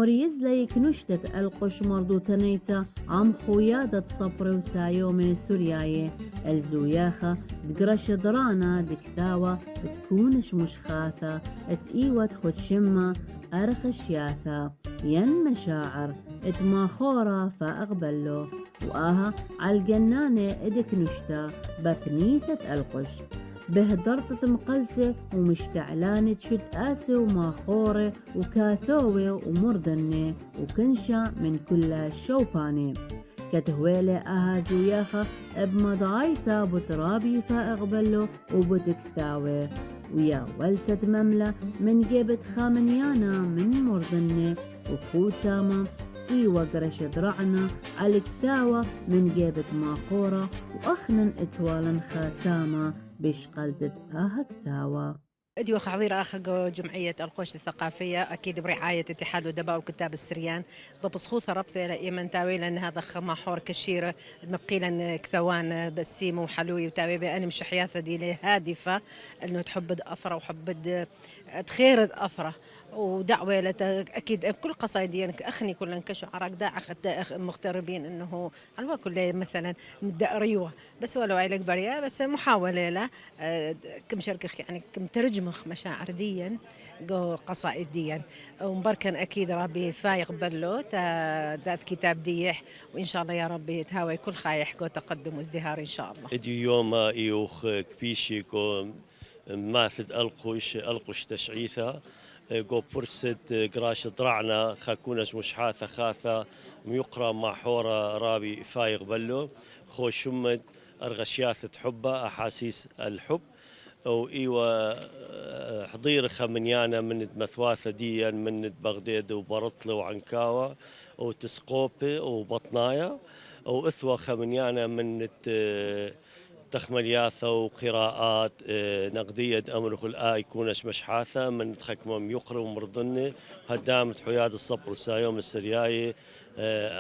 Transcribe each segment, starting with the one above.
موريز ليك نشتت القش مردو تنيتا عم خويادة صبر وسايومي سورياي الزوياخة بقرش درانا دكتاوة بتكونش مش خاثة اتقيوة خد شمة أرخش ياثة ين مشاعر اتماخورة فأقبله وآها عالجنانة ادك نشتا بثنيتة القش بهدرت مقلسة ومشتعلانة شد آسة وماخورة وكاثوة ومردنة وكنشا من كل الشوبانة كتهويلة أهازو ياخا بمضايتا بترابي فأقبله وبتكثاوة ويا ولتت مملة من جيبت خامنيانا من مردنة وخوتاما إيوة قرش درعنا على كتاوة من جيبت ماخورة وأخنن اتوالا خاسامة بيش قلدت كتاوة. اديو حظيرة أخذ جمعية القوش الثقافية أكيد برعاية اتحاد الأدباء والكتاب السريان بصخوثة ربطة لإيمن تاوي لأن هذا خما حور كشيرة مبقيلا كثوان بسيم وحلوي وتاوي بأني مش حياثة دي هادفة إنه تحب أثرة وحب تخير أثرة ودعوة أكيد كل قصايدي أخني كلن كشعراء داع مغتربين إنه على كل مثلا مدقريوة بس ولو عيلك بريا بس محاولة له كم شركخ يعني كم ترجمخ مشاعر ديا جو قصائد ديا ومبركن أكيد ربي فايق بلو ذات كتاب ديح وإن شاء الله يا ربي تهاوي كل خايح جو تقدم وازدهار إن شاء الله. ادي يوم ايوخ كبيشي كو ماثد القش تشعيثة جو برسد قراش درعنا خاكونش مشحاثة خاثة ميقرا مع حورة رابي فايق بلو خو شمد أرغشياثة حبة أحاسيس الحب أو إيوة حضير خمنيانا من مثواثة ديا من بغداد وبرطلة وعنكاوة وتسقوبة وبطنايا أو إثوة خمنيانا من تخملياثة وقراءات نقدية أمر الآي يكونش مشحاثة من تخكمم يقرأ ومرضنة هدامت حياد الصبر والسايوم السرياي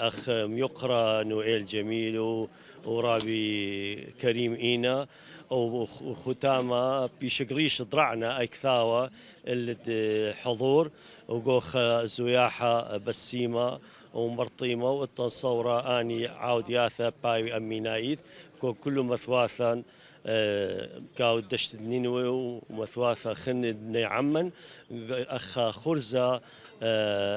أخ يقرأ نوئيل جميل ورابي كريم إينا وختامة بيشقريش ضرعنا أي كثاوة الحضور وقوخ زياحة بسيمة ومرطيمة والتصورة أني عاود ياثة باي أمينايث كل مثواثا كاو دشت نينوي ومثواثا خن نعمن أخ خرزة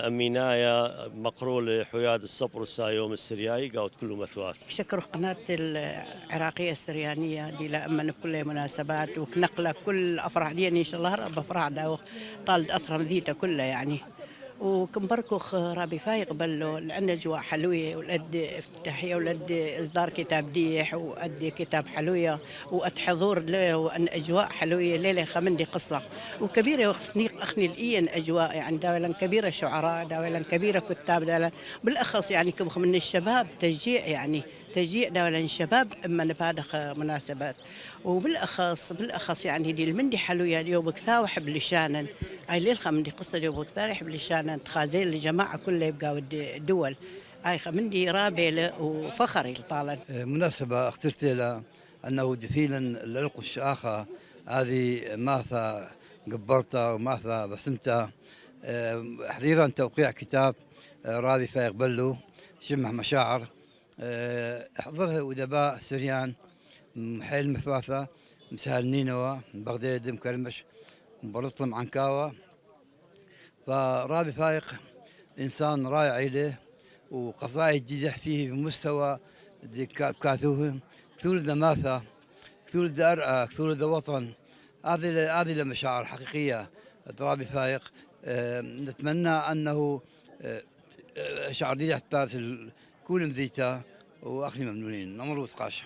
أمينايا مقرول حياد الصبر والسايوم السرياي قاوت كله مثواث. شكر قناة العراقية السريانية دي لأمن بكل مناسبات ونقلة كل أفراح دي إن شاء الله رب أفراح دا طالد أطرم ذيته كلها يعني. وكمبركوخ رابي فايق بلو لأن أجواء حلوية ولد افتتاحية ولد إصدار كتاب ديح وأدي كتاب حلوية وأد حضور له وأن أجواء حلوية ليلة خمندي قصة وكبيرة وخصنيق أخني الإين أجواء يعني داولا كبيرة شعراء داولا كبيرة كتاب داولا بالأخص يعني كم من الشباب تشجيع يعني تشجيع دولا الشباب اما نفادخ مناسبات وبالاخص يعني دي المندي حلويا اليوم كثاو حب لشانا اي ليل خمندي قصه اليوم كثاو حب لشانا تخازين الجماعه كلها يبقاو الدول اي خمندي رابله وفخري طالا مناسبه اخترت لها انه دفيلا للقش اخا هذه ماثا قبرتها وماثا بسمتها حضيرا توقيع كتاب رابي فايق بلو شمح مشاعر حضرها أدباء سريان حيل مثواثة مسهل نينوى بغداد مكرمش برطلم عنكاوة فرابي فايق إنسان رائع له وقصائد جديدة فيه بمستوى كاثوه ثولد ماثة ثولد أرأى ثولد وطن هذه المشاعر حقيقية رابي فايق نتمنى أنه شعر جديد تحت كل مذيته واخي ممنونين نمر وثقاشه.